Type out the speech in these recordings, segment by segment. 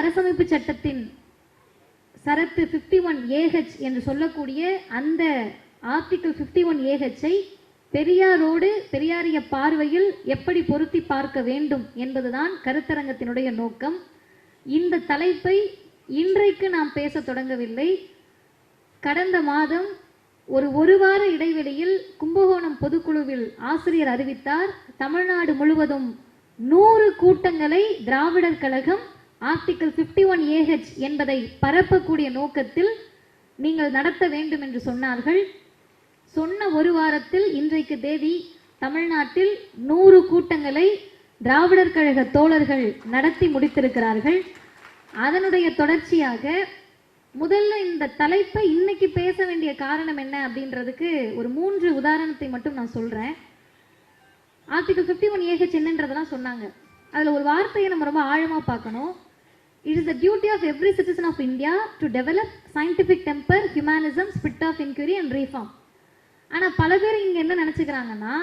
அரசமைப்பு சட்டத்தின் சரத்து 51AH என்று சொல்லக்கூடிய அந்த ஆர்டிகிள் 51AHஐ பெரியாரோடு பெரியாரிய பார்வையில் எப்படி பொருத்தி பார்க்க வேண்டும் என்பதுதான் கருத்தரங்கத்தினுடைய நோக்கம். இந்த தலைப்பை இன்றைக்கு நாம் பேச தொடங்கவில்லை. கடந்த மாதம் ஒரு வார இடைவெளியில் கும்பகோணம் பொதுக்குழுவில் ஆசிரியர் அறிவித்தார், தமிழ்நாடு முழுவதும் 100 கூட்டங்களை திராவிடர் கழகம் ஆர்டிகிள் 51AH என்பதை பரப்பக்கூடிய நோக்கத்தில் நீங்கள் நடத்த வேண்டும் என்று சொன்னார்கள். சொன்ன ஒரு வாரத்தில் இன்றைக்கு தேதி தமிழ்நாட்டில் 100 கூட்டங்களை திராவிடர் கழக தோழர்கள் நடத்தி முடித்திருக்கிறார்கள். அதனுடைய தொடர்ச்சியாக முதல்ல இந்த தலைப்பை இன்னைக்கு பேச வேண்டிய காரணம் என்ன அப்படின்றதுக்கு ஒரு 3 உதாரணத்தை மட்டும் நான் சொல்றேன். ஆர்டிகிள் 51AH என்னன்றதெல்லாம் சொன்னாங்க. அதுல ஒரு வார்த்தையை நம்ம ரொம்ப ஆழமா பார்க்கணும். It is the duty of every citizen of India to develop scientific temper, humanism, spirit of inquiry and reform. ஆனா பல பேர் இங்க என்ன நினைச்சுக்கிறாங்கன்னா,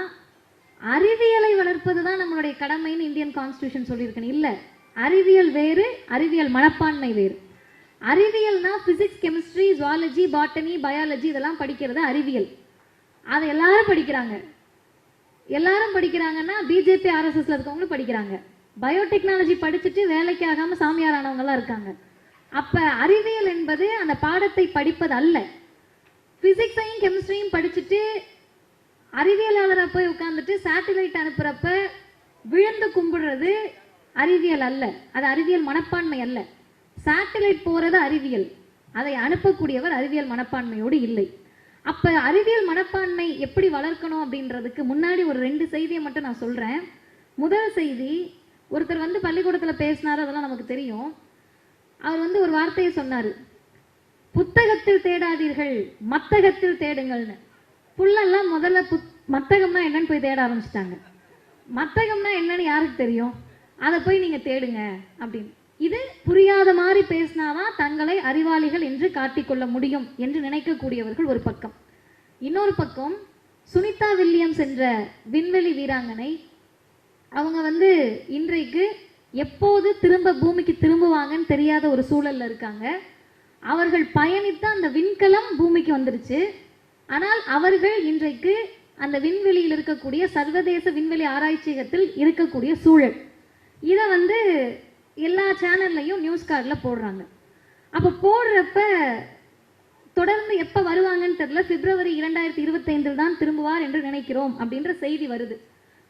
அறிவியலை வளர்ப்பது தான் நம்மளுடைய கடமைன்னு இந்தியன் கான்ஸ்டிடியூஷன் சொல்லியிருக்கணும். இல்ல, அறிவியல் வேறு, அறிவியல் மனப்பான்மை வேறு. அறிவியல்னா physics, chemistry, zoology, botany, biology இதெல்லாம் படிக்கிறது அறிவியல். அதை எல்லாரும் படிக்கிறாங்க. எல்லாரும் படிக்கிறாங்கன்னா பிஜேபி ஆர்எஸ்எஸ்ல இருக்கவங்களும் படிக்கிறாங்க. பயோடெக்னாலஜி படிச்சுட்டு வேலைக்கு ஆகாம சாமியார் ஆனவங்கலாம் இருக்காங்க. அப்ப அறிவியல் என்பது அந்த பாடத்தை படிப்பது அல்ல. பிசிக்ஸையும் கெமிஸ்ட்ரியும் படிச்சுட்டு அறிவியலாளரை போய் உட்கார்ந்துட்டு சேட்டலைட் அனுப்புறப்ப விழுந்து கும்பிடுறது அறிவியல் அல்ல. அது அறிவியல் மனப்பான்மை அல்ல. சேட்டலைட் போறது அறிவியல், அதை அனுப்பக்கூடியவர் அறிவியல் மனப்பான்மையோடு இல்லை. அப்ப அறிவியல் மனப்பான்மை எப்படி வளர்க்கணும் அப்படின்றதுக்கு முன்னாடி ஒரு 2 செய்தியை மட்டும் நான் சொல்றேன். முதல் செய்தி, ஒருத்தர் வந்து பள்ளிக்கூடத்துல பேசினாரு, அதெல்லாம் நமக்கு தெரியும். அவர் ஒரு வார்த்தையை சொன்னாரு, புத்தகத்தில் தேடாதீர்கள், மத்தகத்தில் தேடுங்கள்னு. புள்ளெல்லாம் முதல்ல மத்தகம்னா என்னன்னு போய் தேட ஆரம்பிச்சிட்டாங்க. மத்தகம்னா என்னன்னு யாருக்கு தெரியும்? அதை போய் நீங்க தேடுங்க அப்படின்னு. இது புரியாத மாதிரி பேசினாதான் தங்களை அறிவாளிகள் என்று காட்டிக்கொள்ள முடியும் என்று நினைக்கக்கூடியவர்கள் ஒரு பக்கம். இன்னொரு பக்கம் சுனிதா வில்லியம்ஸ் என்ற விண்வெளி வீராங்கனை, அவங்க இன்றைக்கு எப்போது திரும்ப பூமிக்கு திரும்புவாங்கன்னு தெரியாத ஒரு சூழல்ல இருக்காங்க. அவர்கள் பயணித்த அந்த விண்கலம் பூமிக்கு வந்துருச்சு. ஆனால் அவர்கள் இன்றைக்கு அந்த விண்வெளியில் இருக்கக்கூடிய சர்வதேச விண்வெளி ஆராய்ச்சியகத்தில் இருக்கக்கூடிய சூழல், இதை எல்லா சேனல்லையும் நியூஸ் கார்டில் போடுறாங்க. அப்போ போடுறப்ப தொடர்ந்து எப்போ வருவாங்கன்னு தெரியல, பிப்ரவரி 2025 தான் திரும்புவார் என்று நினைக்கிறோம் அப்படின்ற செய்தி வருது.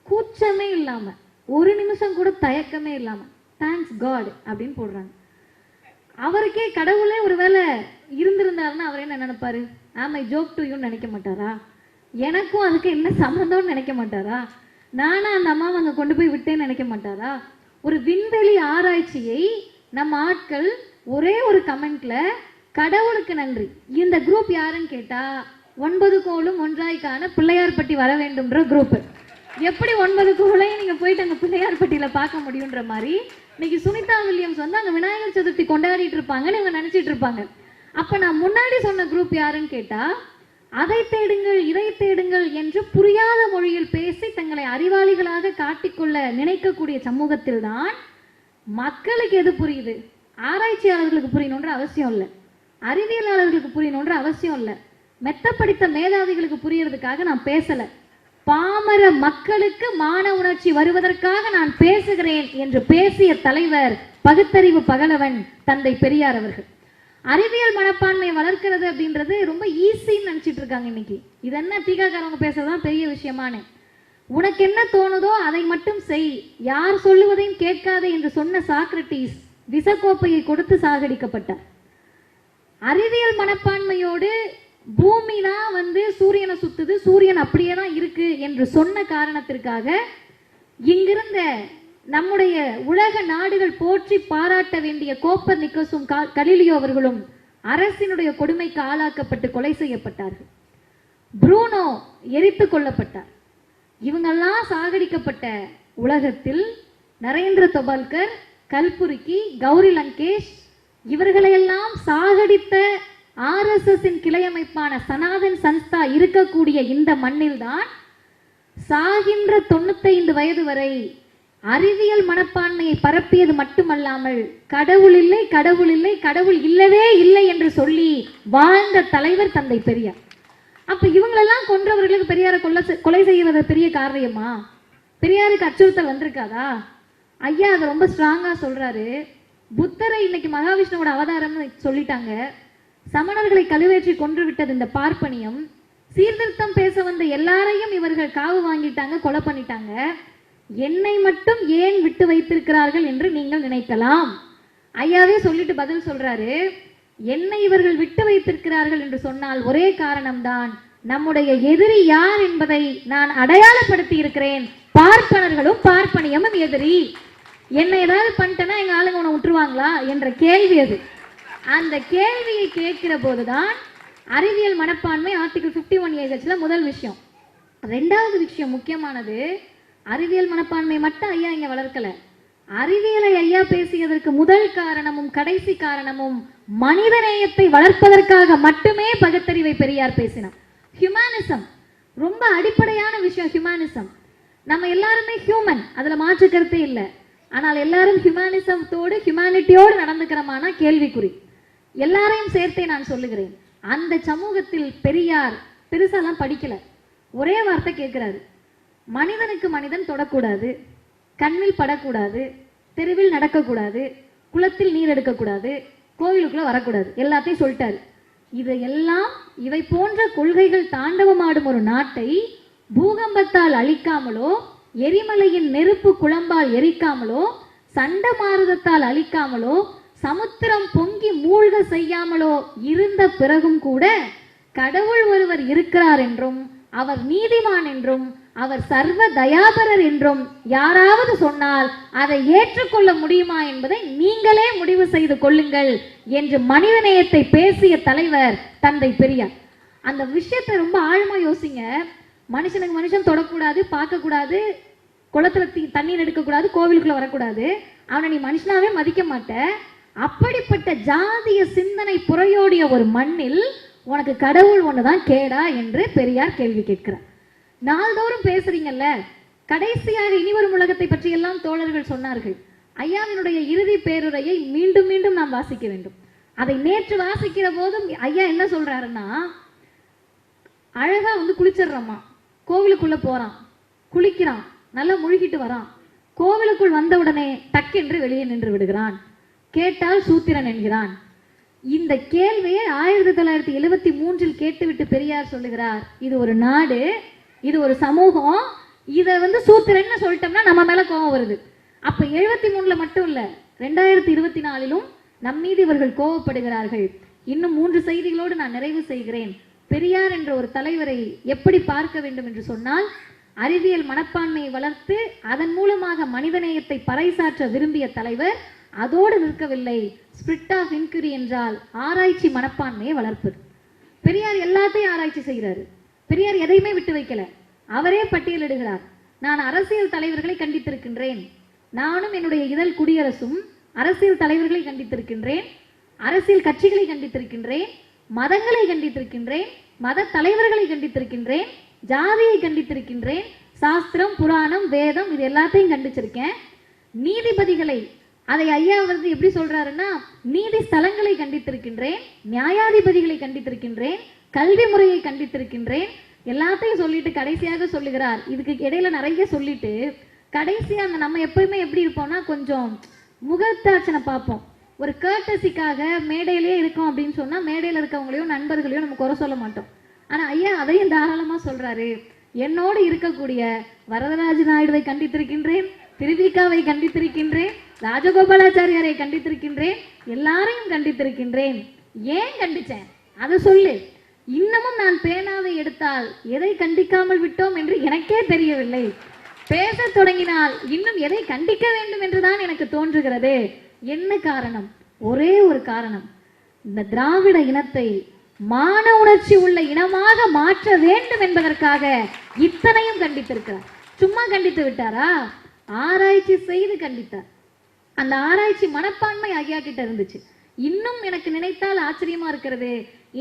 கூச்சமே இல்லாம, ஒரு நிமிஷம் கூட தயக்கமே இல்லாம தேங்க்ஸ் காட் அப்படின்னு போடுறாங்க. அவருக்கே கடவுளே ஒருவேளை இருந்திருந்தாருன்னா அவர் என்ன நினைப்பாரு? ஆமை ஜோக் டு யூன்னு நினைக்க மாட்டாரா? எனக்கும் அதுக்கு என்ன சம்மந்தம்னு நினைக்க மாட்டாரா? நானா அந்த அம்மாவை அங்கே கொண்டு போய் விட்டேன்னு நினைக்க மாட்டாரா? ஒரு விண்வெளி ஆராய்ச்சியை நம்ம ஆட்கள் ஒரே ஒரு கமெண்ட்ல கடவுளுக்கு நன்றி. இந்த குரூப் யாருன்னு கேட்டா 9 கோளும் ஒன்றாய்க்கான பிள்ளையார்பட்டி வர வேண்டும்ன்ற குரூப். எப்படி 9 கோளையும் நீங்க போயிட்டு அங்க பிள்ளையார்பட்டியில பார்க்க முடியுன்ற மாதிரி இன்னைக்கு சுனிதா வில்லியம்ஸ் அங்க விநாயகர் சதுர்த்தி கொண்டாடிட்டு இருப்பாங்கன்னு இவங்க நினைச்சிட்டு இருப்பாங்க. அப்ப நான் முன்னாடி சொன்ன குரூப் யாருன்னு கேட்டா, அதை தேடுங்கள் இதை தேடுங்கள் என்று புரியாத மொழியில் பேசி தங்களை அறிவாளிகளாக காட்டிக்கொள்ள நினைக்கக்கூடிய சமூகத்தில் தான் மக்களுக்கு எது புரியுது? ஆராய்ச்சியாளர்களுக்கு புரியணுன்ற அவசியம் இல்லை, அறிவியலாளர்களுக்கு புரியணுன்ற அவசியம் இல்லை, மெத்த படித்த மேதாவிகளுக்கு புரியறதுக்காக நான் பேசல. பாமர மக்களுக்கு மான உணர்ச்சி வருவதற்காக நான் பேசுகிறேன் என்று பேசிய தலைவர் பகுத்தறிவு பகலவன் தந்தை பெரியார் அவர்கள். அறிவியல் மனப்பான்மையை வளர்க்கிறது அப்படின்றது ரொம்ப ஈஸின்னு நினைச்சிட்டு இருக்காங்க இன்னைக்கு. இது என்ன தீகாக்காரவங்க பேசுறதுதான் பெரிய விஷயமானு. உனக்கு என்ன தோணுதோ அதை மட்டும் செய், யார் சொல்லுவதையும் கேட்காதே என்று சொன்ன சாக்ரட்டிஸ் விசக்கோப்பையை கொடுத்து சாகடிக்கப்பட்டார். அறிவியல் மனப்பான்மையோடு பூமி தான் சூரியனை சுத்துது, சூரியன் அப்படியே தான் இருக்கு என்று சொன்ன காரணத்திற்காக இங்கிருந்த நம்முடைய உலக நாடுகள் போற்றி பாராட்ட வேண்டிய கோப்பர்நிக்கஸும் கலீலியோ அவர்களும் அரசினுடைய கொடுமைக்கு ஆளாக்கப்பட்டு கொலை செய்யப்பட்டார்கள். ப்ரூனோ எரித்து கொல்லப்பட்டார். இவங்கெல்லாம் சாகடிக்கப்பட்ட உலகத்தில் நரேந்திர தொபால்கர், கல்புர்கி, கௌரி லங்கேஷ் இவர்களையெல்லாம் சாகடித்த ஆர்எஸ்எஸ் கிளையமைப்பான சனாதன் சன்ஸ்தா இருக்கக்கூடிய இந்த மண்ணில் தான் சாகின்ற 95 வயது வரை அறிவியல் மனப்பான்மையை பரப்பியது மட்டுமல்லாமல் கடவுள் இல்லை, கடவுள் இல்லை, கடவுள் இல்லவே இல்லை என்று சொல்லி வாழ்ந்த தலைவர் தந்தை பெரியார். அப்ப இவங்களெல்லாம் கொன்றவர்களுக்கு பெரியாரை கொலை செய்வது பெரிய காரியமா? பெரியாருக்கு அச்சுறுத்தல் வந்திருக்காதா? ஐயா அதை ரொம்ப ஸ்ட்ராங்கா சொல்றாரு. புத்தரை இன்னைக்கு மகாவிஷ்ணுவோட அவதாரம்னு சொல்லிட்டாங்க. சமணர்களை கழுவேற்றி கொன்று விட்டது இந்த பார்ப்பனியம். சீர்திருத்தம் பேச வந்த எல்லாரையும் இவர்கள் காவு வாங்கிட்டாங்க, கொலை பண்ணிட்டாங்க. என்னை மட்டும் ஏன் விட்டு வைத்திருக்கிறார்கள் என்று நீங்கள் நினைக்கலாம். ஐயாவே சொல்லிட்டு பதில் சொல்றாரு, என்னை இவர்கள் விட்டு வைத்திருக்கிறார்கள் என்று சொன்னால் ஒரே காரணம்தான், நம்முடைய எதிரி யார் என்பதை நான் அடையாளப்படுத்தி இருக்கிறேன். பார்ப்பனர்களும் பார்ப்பனியமும் எதிரி. என்ன ஏதாவது பண்ணிட்டேன்னா எங்க ஆளுங்க உன்னை விட்டுருவாங்களா என்ற கேள்வி அது. அந்த கேள்வியை கேட்கிற போதுதான் அறிவியல் மனப்பான்மை ஆர்டிகல் 51A முதல் விஷயம். ரெண்டாவது விஷயம் முக்கியமானது, அறிவியல் மனப்பான்மை மட்டும் ஐயா இங்க வளர்க்கல. அறிவியலை ஐயா பேசியதற்கு முதல் காரணமும் கடைசி காரணமும் மனிதநேயத்தை வளர்ப்பதற்காக மட்டுமே பகுத்தறிவை பெரியார் பேசினார். ஹியூமனிசம் ரொம்ப அடிப்படையான விஷயம். ஹியூமனிசம், நம்ம எல்லாருமே ஹியூமன், அதுல மாற்று கருத்தே இல்லை. ஆனால் எல்லாரும் ஹியூமனிசத்தோடு ஹியூமானிட்டியோடு நடந்துக்கிறோமானா கேள்விக்குறி. எல்லாரையும் சேர்த்தே நான் சொல்லுகிறேன். அந்த சமூகத்தில் பெரியார் பெருசாலாம் படிக்கல, ஒரே வார்த்தை கேட்கிறாரு, மனிதனுக்கு மனிதன் தொடக்கூடாது, கண்ணில் படக்கூடாது, தெருவில் நடக்கக்கூடாது, குளத்தில் நீர் எடுக்கக்கூடாது, கோவிலுக்குள்ள வரக்கூடாது, எல்லாத்தையும் சொல்லிட்டாரு. இதையெல்லாம் இவை போன்ற கொள்கைகள் தாண்டவமாடும் ஒரு நாட்டை பூகம்பத்தால் அழிக்காமலோ, எரிமலையின் நெருப்பு குழம்பால் எரிக்காமலோ, சண்டமாருதத்தால் அழிக்காமலோ, சமுத்திரம் பொங்கி மூழ்க செய்யாமலோ இருந்த பிறகும் கூட கடவுள் ஒருவர் இருக்கிறார் என்றும், அவர் நீதிமான் என்றும், அவர் சர்வ தயாபரர் என்றும் யாராவது சொன்னால் அதை ஏற்றுக்கொள்ள முடியுமா என்பதை நீங்களே முடிவு செய்து கொள்ளுங்கள் என்று மனிதநேயத்தை பேசிய தலைவர் தந்தை பெரியார். அந்த விஷயத்தை ரொம்ப ஆழமா யோசிங்க. மனுஷனுக்கு மனுஷன் தொடக்கூடாது, பார்க்கக்கூடாது, குளத்துல தண்ணீர் எடுக்கக்கூடாது, கோவிலுக்குள்ள வரக்கூடாது, அவனை நீ மனுஷனாவே மதிக்க மாட்ட. அப்படிப்பட்ட ஜாதிய சிந்தனை புறையோடிய ஒரு மண்ணில் உனக்கு கடவுள் ஒண்ணுதான் கேடா என்று பெரியார் கேள்வி கேட்கிறார். நாள்தோறும் பேசுறீங்கல்ல, கடைசியாக இனிவரும் உலகத்தை பற்றி எல்லாம் தோழர்கள் சொன்னார்கள். ஐயாவினுடைய இறுதி பேருரையை மீண்டும் மீண்டும் நாம் வாசிக்க வேண்டும். அதை நேற்று வாசிக்கிற போதும் ஐயா என்ன சொல்றாருன்னா, அழகா குளிச்சிடுறோமா, கோவிலுக்குள்ள போறான், குளிக்கிறான், நல்லா முழுகிட்டு வரான், கோவிலுக்குள் வந்தவுடனே டக்கென்று வெளியே நின்று விடுகிறான், கேட்டால் சூத்திரன் என்கிறான். இந்த கேள்வியை 1973 கேட்டுவிட்டு பெரியார் சொல்லுகிறார், இது ஒரு நாடு, இது ஒரு சமூகம், இதை சூத்திரன்னு சொல்லிட்டோம்னா நம்ம மேல கோபம் வருது. அப்ப 73 மட்டும் இல்ல, 2024 நம் மீது இவர்கள் கோபப்படுகிறார்கள். இன்னும் 3 செய்திகளோடு நான் நிறைவு செய்கிறேன். பெரியார் என்ற ஒரு தலைவரை எப்படி பார்க்க வேண்டும் என்று சொன்னால், அறிவியல் மனப்பான்மையை வளர்த்து அதன் மூலமாக மனிதநேயத்தை பறைசாற்ற விரும்பிய தலைவர். அதோடு நிற்கவில்லை, ஸ்பிரிட் ஆஃப் இன்குரி என்றால் ஆராய்ச்சி மனப்பான்மையை வளர்ப்பது. பெரியார் எல்லாத்தையும் ஆராய்ச்சி செய்கிறாரு. பெரியார் எதையுமே விட்டு வைக்கல. அவரே பட்டியலிடுகிறார், நான் அரசியல் தலைவர்களை கண்டித்திருக்கின்றேன், நானும் என்னுடைய இதழ் குடியரசும் அரசியல் தலைவர்களை கண்டித்திருக்கின்றேன், அரசியல் கட்சிகளை கண்டித்திருக்கின்றேன், மதங்களை கண்டித்திருக்கின்றேன், மத தலைவர்களை கண்டித்திருக்கின்றேன், ஜாதியை கண்டித்திருக்கின்றேன், சாஸ்திரம் புராணம் வேதம் இது எல்லாத்தையும் கண்டிச்சிருக்கேன். நீதிபதிகளை, அதை ஐயா எப்படி சொல்றாருன்னா, நீதி ஸ்தலங்களை கண்டித்திருக்கின்றேன், நியாயாதிபதிகளை கண்டித்திருக்கின்றேன், கல்வி முறையை கண்டித்திருக்கின்றேன், எல்லாத்தையும் சொல்லிட்டு கடைசியாக சொல்லுகிறார். இதுக்கு இடையில நிறைய சொல்லிட்டு கடைசியா நம்ம எப்பயுமே எப்படி இருப்போம்னா, கொஞ்சம் முகத்தாட்சனை பார்ப்போம். ஒரு கேர்டசிக்காக மேடையிலே இருக்கோம் அப்படின்னு சொன்னா மேடையில் இருக்கவங்களையும் நண்பர்களையும் நம்ம குறை சொல்ல மாட்டோம். ஆனா ஐயா அதையும் தாராளமா சொல்றாரு, என்னோடு இருக்கக்கூடிய வரதராஜ நாயுடுவை கண்டித்திருக்கின்றேன், திருவிகாவை கண்டித்திருக்கின்றேன், ராஜகோபாலாச்சாரியாரை கண்டித்திருக்கின்றேன், எல்லாரையும் கண்டித்திருக்கின்றேன். ஏன் கண்டிச்சேன் அதை சொல்லு. இன்னமும் நான் பேனாவை எடுத்தால் எதை கண்டிக்காமல் விட்டோம் என்று எனக்கே தெரியவில்லை. பேச தொடங்கினால் இன்னும் எதை கண்டிக்க வேண்டும் என்றுதான் எனக்கு தோன்றுகிறது. என்ன காரணம்? ஒரே ஒரு காரணம், இந்த திராவிட இனத்தை மான உணர்ச்சி உள்ள இனமாக மாற்ற வேண்டும் என்பதற்காக இத்தனையும் கண்டித்திருக்கிறார். சும்மா கண்டித்து விட்டாரா? ஆராய்ச்சி செய்து கண்டித்தார். அந்த ஆராய்ச்சி மனப்பான்மை ஐயா கிட்ட இருந்துச்சு. இன்னும் எனக்கு நினைத்தால் ஆச்சரியமா இருக்கிறது,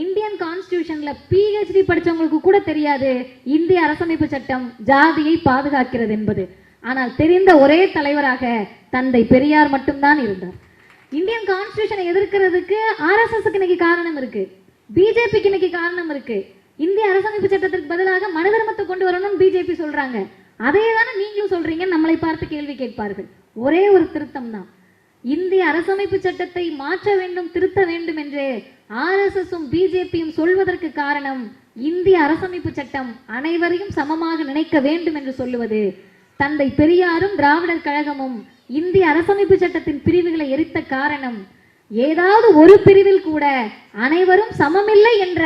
இந்தியன் கான்ஸ்டிடியூஷன்ல PhD படிச்சவங்களுக்கு கூட தெரியாது இந்திய அரசமைப்பு சட்டம் ஜாதியை பாதுகாக்கிறது என்பது. ஆனால் தெரிந்த ஒரே தலைவராக தந்தை பெரியார் மட்டும்தான் இருந்தார். இந்தியன் கான்ஸ்டிடியூஷனை எதிர்க்கிறதுக்கு ஆர்எஸ்எஸ்க்கு இன்னைக்கு காரணம் இருக்கு, பிஜேபிக்கு இன்னைக்கு காரணம் இருக்கு. இந்திய அரசமைப்பு சட்டத்திற்கு பதிலாக மனு தர்மத்தை கொண்டு வரணும்னு பிஜேபி சொல்றாங்க. அதே தானே நீங்களும் சொல்றீங்க, நம்மளை பார்த்து கேள்வி கேட்பார்கள். ஒரே ஒரு திருத்தம் தான், இந்திய அரசமைப்பு சட்டத்தை மாற்ற வேண்டும், திருத்த வேண்டும் என்று ஆர்எஸ்எஸும் பிஜேபியும் சொல்வதற்கு காரணம் இந்திய அரசமைப்பு சட்டம் அனைவரையும் சமமாக நினைக்க வேண்டும் என்று சொல்லுவது. தந்தை பெரியாரும் திராவிடர் கழகமும் இந்திய அரசமைப்பு சட்டத்தின் பிரிவுகளை எரித்த காரணம் ஏதாவது ஒரு பிரிவில் கூட அனைவரும் சமமில்லை என்ற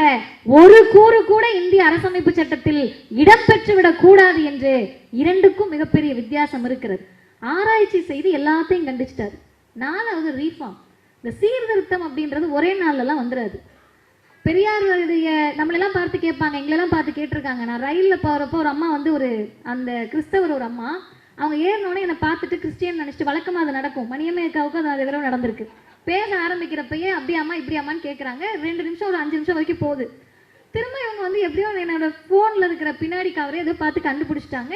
ஒரு கூறு கூட இந்திய அரசமைப்பு சட்டத்தில் இடம்பெற்றுவிடக் கூடாது என்று இரண்டுக்கும் மிகப்பெரிய வித்தியாசம் இருக்கிறது. ஆராய்ச்சி செய்து எல்லாத்தையும் கண்டிச்சிட்டாரு. நாலாவது ரீஃபார்ம், இந்த சீர்திருத்தம் அப்படின்றது ஒரே நாள்லாம் வந்துடாது. பெரியாருடைய நம்மளெல்லாம் பார்த்து கேட்பாங்க, எங்களெல்லாம் பார்த்து கேட்டிருக்காங்க. நான் ரயிலில் போகிறப்போ ஒரு அம்மா வந்து அந்த கிறிஸ்தவர் ஒரு அம்மா, அவங்க ஏறினோடனே என்னை பார்த்துட்டு கிறிஸ்டியன் நினச்சிட்டு, வழக்கமாக அது நடக்கும், மணியம்மைக்காவுக்கு அது அது தடவை நடந்திருக்கு. பேச ஆரம்பிக்கிறப்பயே அப்படி அம்மா இப்படி அம்மான்னு கேட்குறாங்க. 2 நிமிஷம் ஒரு 5 நிமிஷம் வரைக்கும் போகுது. திரும்ப இவங்க வந்து எப்படியோ என்னோட ஃபோனில் இருக்கிற பின்னாடி கவரே ஏதோ பார்த்து கண்டுபிடிச்சிட்டாங்க.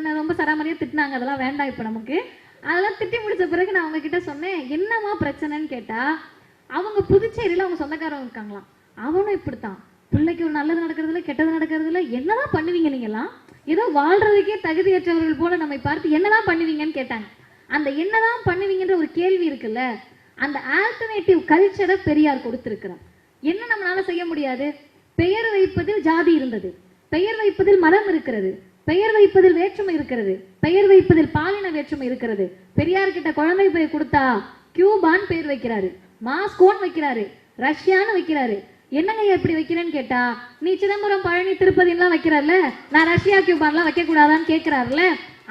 நான் ரொம்ப சராமரியாக திட்டினாங்க, அதெல்லாம் வேண்டாம் இப்போ நமக்கு. அதெல்லாம் திட்டி முடிச்ச பிறகு நான் அவங்க கிட்ட சொன்னேன், என்னம்மா பிரச்சனைன்னு கேட்டால், அவங்க புதுச்சேரியில் அவங்க சொந்தக்காரங்க இருக்காங்களாம். அவனும் இப்படித்தான், பிள்ளைக்கு ஒரு நல்லது நடக்கிறதுல கெட்டது நடக்கிறதுல என்னதான் பண்ணுவீங்க நீங்களாம், ஏதோ வாழ்றதுக்கே தகுதியற்றவர்கள் போல நம்மை பார்த்து என்னதான் பண்ணுவீங்கன்னு கேட்டாங்க. அந்த என்னதான் பண்ணுவீங்கன்ற ஒரு கேள்வி இருக்குல்ல, அந்த ஆல்டர்னேட்டிவ் கல்ச்சரை பெரியார் கொடுத்திருக்கிறார். என்ன நம்மளால செய்ய முடியாது? பெயர் வைப்பதில் ஜாதி இருந்தது, பெயர் வைப்பதில் மதம் இருக்கிறது, பெயர் வைப்பதில் வேற்றுமை இருக்கிறது, பெயர் வைப்பதில் பாலின வேற்றுமை இருக்கிறது. பெரியார் கிட்ட குழந்தை பெயர் கொடுத்தா கியூபான் பேர் வைக்கிறாரு, மாஸ்கோன் வைக்கிறாரு, ரஷ்யான்னு வைக்கிறாரு. என்னங்க எப்படி வைக்கிறேன்னு கேட்டா, நீ சிதம்பரம் பழனி திருப்பதிலாம் வைக்கிறார்ல, நான் ரஷ்யா கியூபான்லாம் வைக்க கூடாதான்னு கேட்கிறாருல.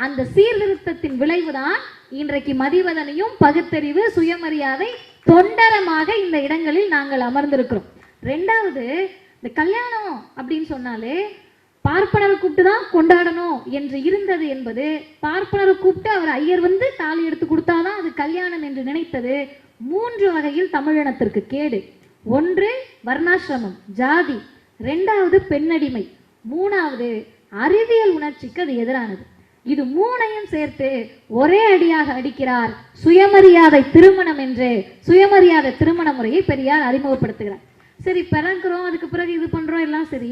அந்த சீர்திருத்தத்தின் விளைவுதான் இன்றைக்கு மதிவதனையும் பகுத்தறிவு சுயமரியாதை தொண்டரமாக இந்த இடங்களில் நாங்கள் அமர்ந்திருக்கிறோம். ரெண்டாவது, இந்த கல்யாணம் அப்படின்னு சொன்னாலே பார்ப்பனரை கூப்பிட்டு தான் கொண்டாடணும் என்று இருந்தது என்பது, பார்ப்பனரை கூப்பிட்டு அவர் ஐயர் வந்து தாலி எடுத்து கொடுத்தாதான் அது கல்யாணம் என்று நினைத்தது 3 வகையில் தமிழினத்திற்கு கேடு. 1 வர்ணாசிரமம் ஜாதி, 2வது பெண்ணடிமை, 3வது அறிவியல் உணர்ச்சிக்கு அது எதிரானது. இது 3ஐயும் சேர்த்து ஒரே அடியாக அடிக்கிறார். சுயமரியாதை திருமணம் என்று சுயமரியாதை திருமண முறையை பெரியார் அறிமுகப்படுத்துகிறார். சரி, பிறக்கிறோம், அதுக்கு பிறகு இது பண்றோம், எல்லாம் சரி.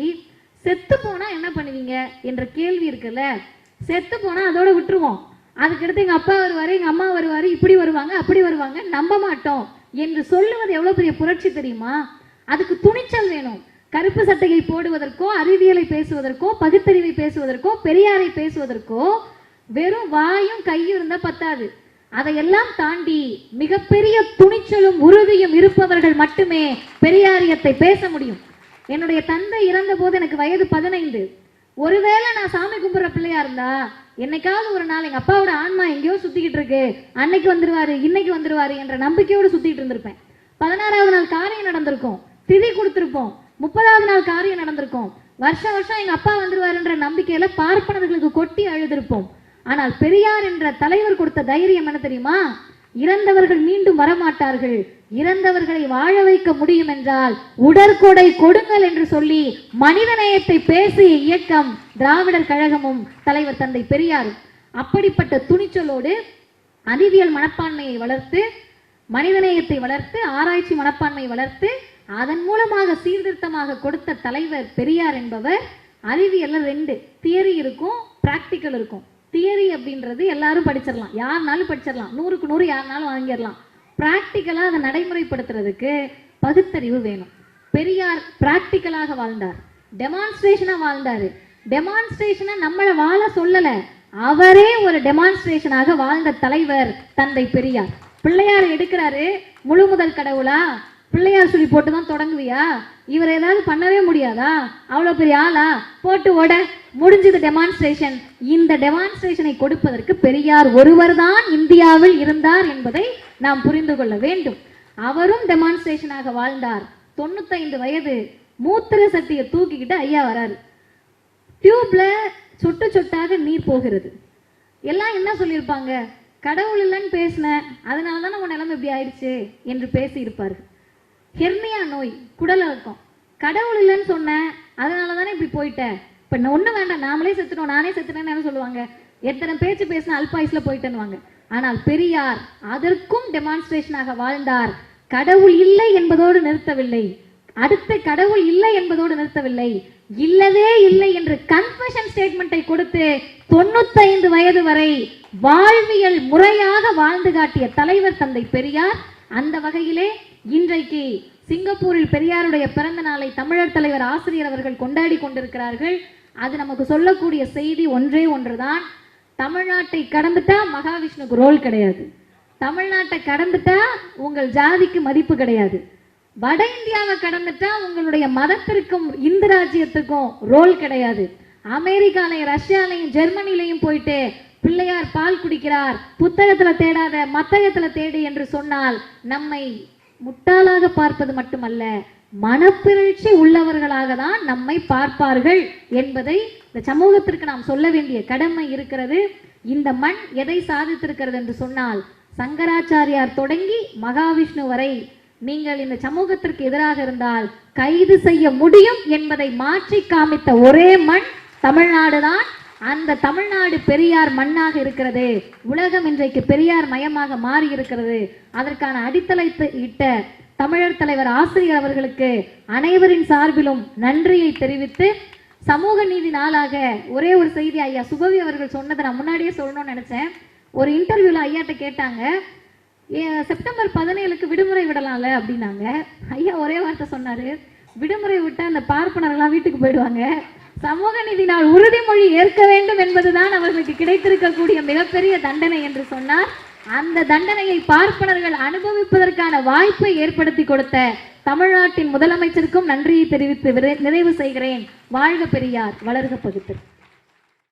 செத்து போனா என்ன பண்ணுவீங்க என்ற கேள்வி இருக்குல்ல. செத்து போனா அதோட விட்டுருவோம், அதுக்கடுத்து எங்க அப்பா வருவாரு, எங்க அம்மா வருவாரு, இப்படி வருவாங்க அப்படி வருவாங்க, நம்ப மாட்டோம் என்று சொல்லுவது எவ்வளவு பெரிய புரட்சி தெரியுமா? அதுக்கு துணிச்சல் வேணும். கருப்பு சட்டையை போடுவதற்கோ, அறிவியலை பேசுவதற்கோ, பகுத்தறிவை பேசுவதற்கோ, பெரியாரை பேசுவதற்கோ வெறும் வாயும் கையும் இருந்தா பத்தாது. அதையெல்லாம் தாண்டி மிகப்பெரிய துணிச்சலும் உறுதியும் இருப்பவர்கள் மட்டுமே பெரியாரியத்தை பேச முடியும். என்னுடைய தந்தை இறந்த போது எனக்கு வயது 15. ஒருவேளை நான் சாமி கும்பிட்ற பிள்ளையா இருந்தா, என்னைக்காவது ஒரு நாள் எங்க அப்பாவோட ஆன்மா எங்கேயோ சுத்திக்கிட்டு இருக்கு, அன்னைக்கு வந்துருவாரு இன்னைக்கு வந்துருவாரு என்ற நம்பிக்கையோடு சுத்திட்டு இருந்திருப்பேன். 16வது நாள் காரியம் நடந்திருக்கும், திதி கொடுத்திருப்போம், 30வது நாள் காரியம் நடந்திருக்கும், வருஷம் வருஷம் எங்க அப்பா வந்துருவாருன்ற நம்பிக்கையில பார்ப்பனர்களுக்கு கொட்டி அழுதிருப்போம். ஆனால் பெரியார் என்ற தலைவர் கொடுத்த தைரியம் என்ன தெரியுமா? இறந்தவர்கள் மீண்டும் வரமாட்டார்கள், இறந்தவர்களை வாழ வைக்க முடியும் என்றால் உடற்கொடை கொடுங்கள் என்று சொல்லி மனிதநேயத்தை பேசிய இயக்கம் திராவிடர் கழகமும் தலைவர் தந்தை பெரியாரும். அப்படிப்பட்ட துணிச்சலோடு அறிவியல் மனப்பான்மையை வளர்த்து, மனிதநேயத்தை வளர்த்து, ஆராய்ச்சி மனப்பான்மையை வளர்த்து, அதன் மூலமாக சீர்திருத்தமாக கொடுத்த தலைவர் பெரியார் என்பவர். அறிவியல்ல 2 தியரி இருக்கும், பிராக்டிக்கல் இருக்கும். தியரி அப்படின்றது எல்லாரும் படிச்சிடலாம், யாருனாலும் படிச்சிடலாம், 100க்கு 100 யாருனாலும் வாங்கிடலாம். பிராக்டிக்கலா அதை நடைமுறைப்படுத்துறதுக்கு பகுத்தறிவு வேணும். பெரியார் பிராக்டிக்கலாக வாழ்ந்தார், டெமான்ஸ்ட்ரேஷனா வாழ்ந்தாரு. டெமான்ஸ்ட்ரேஷனை நம்மளை வாழ சொல்லல, அவரே ஒரு டெமான்ஸ்ட்ரேஷனாக வாழ்ந்த தலைவர் தந்தை பெரியார். பிள்ளையார் எடுக்கிறாரு, முழு முதல் கடவுளா? பிள்ளையார் சொல்லி போட்டு தான் தொடங்குவியா? இவர் ஏதாவது பண்ணவே முடியாதா? அவ்வளோ பெரிய ஆளா? போட்டு ஓட முடிஞ்சது டெமான்ஸ்ட்ரேஷன். இந்த டெமான்ஸ்ட்ரேஷனை கொடுப்பதற்கு பெரியார் ஒருவர் தான் இந்தியாவில் இருந்தார் என்பதை நாம் புரிந்து கொள்ள வேண்டும். அவரும் டெமான்ஸ்ட்ரேஷனாக வாழ்ந்தார். 95 வயது, மூத்திர சட்டியை தூக்கிக்கிட்டு ஐயா வராரு. டியூப்ல சொட்டு சொட்டாக நீர் போகிறது. எல்லாம் என்ன சொல்லியிருப்பாங்க? கடவுள் இல்லைன்னு பேசின, அதனால தான் நம்ம நிலைமை இப்படி ஆயிடுச்சு என்று பேசி இருப்பார்கள். ஹெர்னியா நோய், குடல் இறக்கம், கடவுள் இல்லைன்னு சொன்ன, அதனால தானே இப்படி போயிட்ட. இப்ப ஒண்ணு வேண்டாம், நாமளே செத்துட்டோம், நானே செத்துட்டேன்னு என்ன சொல்லுவாங்க, எத்தனை பேச்சு பேசினா அல்பாயுஸ்ல போயிட்டேன்னுவாங்க. ஆனால் பெரியார் அதற்கும் டெமான்ஸ்ட்ரேஷனாக வாழ்ந்தார். கடவுள் இல்லை என்பதோடு நிறுத்தவில்லை, அடுத்த கடவுள் இல்லை என்பதோடு நிறுத்தவில்லை, இல்லவே இல்லை என்று கன்ஃபெஷன் ஸ்டேட்மெண்ட்டை கொடுத்து 95 வயது வரை வாழ்வியல் முறையாக வாழ்ந்து காட்டிய தலைவர் தந்தை பெரியார். அந்த வகையிலே இன்றைக்கு சிங்கப்பூரில் பெரியாருடைய பிறந்த நாளை தமிழர் தலைவர் ஆசிரியர் அவர்கள் கொண்டாடி கொண்டிருக்கிறார்கள். அது நமக்கு சொல்லக்கூடிய செய்தி ஒன்றே ஒன்றுதான், தமிழ்நாட்டை கடந்துட்டா மகாவிஷ்ணுக்கு ரோல் கிடையாது, தமிழ்நாட்டை கடந்துட்டா உங்கள் ஜாதிக்கு மதிப்பு கிடையாது, வட இந்தியாவை கடந்துட்டா உங்களுடைய மதத்திற்கும் இந்து ராஜ்யத்துக்கும் ரோல் கிடையாது, அமெரிக்காலையும் ரஷ்யாலையும் ஜெர்மனிலையும் போயிட்டு பிள்ளையார் பால் குடிக்கிறார், புத்தகத்துல தேடாத மத்தகத்துல தேடு என்று சொன்னால் நம்மை முட்டாளாக பார்ப்பது மட்டுமல்ல, மனப்பிறழ்ச்சி உள்ளவர்களாக தான் நம்மை பார்ப்பார்கள் என்பதை இந்த சமூகத்திற்கு நாம் சொல்ல வேண்டிய கடமை இருக்கிறது. இந்த மண் எதை சாதித்திருக்கிறது என்று சொன்னால், சங்கராச்சாரியார் தொடங்கி மகாவிஷ்ணு வரை நீங்கள் இந்த சமூகத்திற்கு எதிராக இருந்தால் கைது செய்ய முடியும் என்பதை மாற்றி காமித்த ஒரே மண் தமிழ்நாடு தான். அந்த தமிழ்நாடு பெரியார் மண்ணாக இருக்கிறது. உலகம் இன்றைக்கு பெரியார் மயமாக மாறி இருக்கிறது. அதற்கான அடித்தளத்தை இட்ட தமிழர் தலைவர் ஆசிரியர் அவர்களுக்கு அனைவரின் சார்பிலும் நன்றியை தெரிவித்து, சமூக நீதி நாளாக ஒரே ஒரு செய்தி, ஐயா சுபவி அவர்கள் சொன்னதை நான் முன்னாடியே சொல்லணும்னு நினைச்சேன். ஒரு இன்டர்வியூல ஐயாட்ட கேட்டாங்க, செப்டம்பர் 17க்கு விடுமுறை விடலாம்ல அப்படின்னாங்க. ஐயா ஒரே வார்த்தை சொன்னாரு, விடுமுறை விட்டா அந்த பார்ப்பனர்கள்லாம் வீட்டுக்கு போயிடுவாங்க, சமூக நீதி நாள் உறுதிமொழி ஏற்க வேண்டும் என்பதுதான் அவர்களுக்கு கிடைத்திருக்கக்கூடிய மிகப்பெரிய தண்டனை என்று சொன்னார். அந்த தண்டனையை பார்ப்பனர்கள் அனுபவிப்பதற்கான வாய்ப்பை ஏற்படுத்தி கொடுத்த தமிழ்நாட்டின் முதலமைச்சருக்கும் நன்றியை தெரிவித்து நிறைவு செய்கிறேன். வாழ்க பெரியார், வளர்க பகுத்தறிவு.